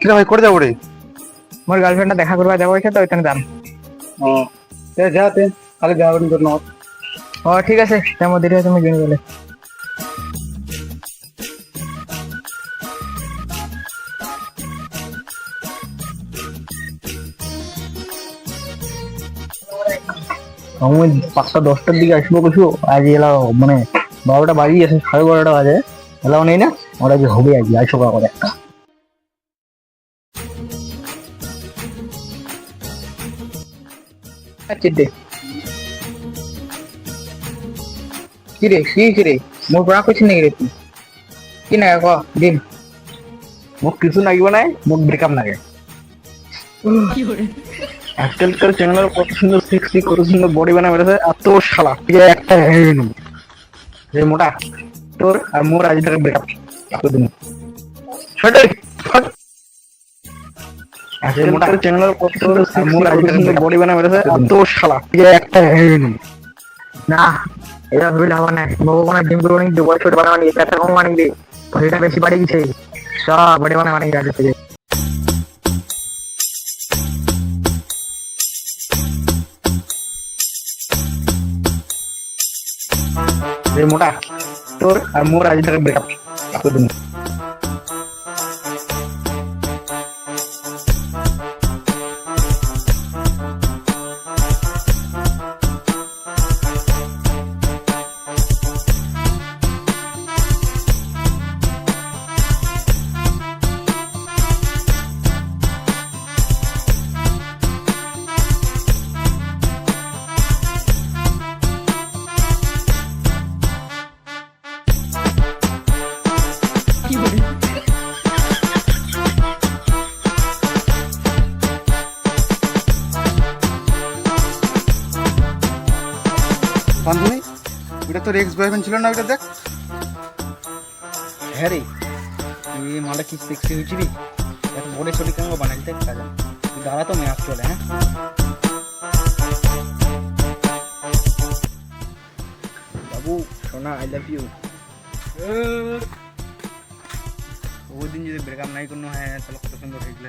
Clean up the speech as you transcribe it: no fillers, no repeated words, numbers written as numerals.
কিরে ভাই করে যাবো রে? মোর গার্লফ্রেন্ডটা দেখা করবা যাবো তো ওইখানে যাম। ও যা তে কালে যাবেন জন্য। ও ঠিক আছে, তেমন দেরি হয় তুমি গেলে বলে। আমি 5টা 10টার দিকে আসবো কিছু, আজ এলাও মানে 12টা বাজি আছে, 12:30 বাজে, এলাও নেই না, ওরা যে হবে আজ আইসো করে একটা। চিন্তে কিরে কিরে মোর পড়া করছিস নাকি রে তুই? কি না ক দিন মোক কিছু লাগিব নাই, মোক ব্রেকআপ লাগে। আজকালকার চ্যানেলের কত সুন্দর সেক্সি, কত সুন্দর বডি বানা বেড়েছে, আর তোর শালা তুই একটা হেভি নেব রে মোটা, তোর আর মোর আজ থেকে ব্রেকআপ এতদিন সটাই। আজকালকার চ্যানেলের কত সুন্দর সেক্সি, কত সুন্দর বডি বানা বেড়েছে, আর তোর শালা তুই একটা হেভি নেব না। এটা ভুল হবে না, ভগবানের ডিম করে অনেক দুবার ছোট বানা বানিয়ে একটা কম বানিয়ে দে, ভরিটা বেশি বাড়ি গেছে, সব বডি বানা বানিয়ে যাচ্ছে থেকে। রে মোটা, তোর আর মোর আজ থেকে ব্রেকআপ এতদিন। বান্ধবী, ওটা তোর এক্স বয়ফ্রেন্ড ছিল না? ওটা দেখ। হ্যাঁ রে, তুই মালটা কি সেক্সি হয়েছি রে, এত বড় ছবি কেন বানাইতে কাজ, তুই দাঁড়া তো মেয়ে চলে। হ্যাঁ বাবু সোনা, আই লাভ ইউ। ওই দিন যদি ব্রেকআপ নাই করনো হয় তাহলে কত সুন্দর হয়েছিল।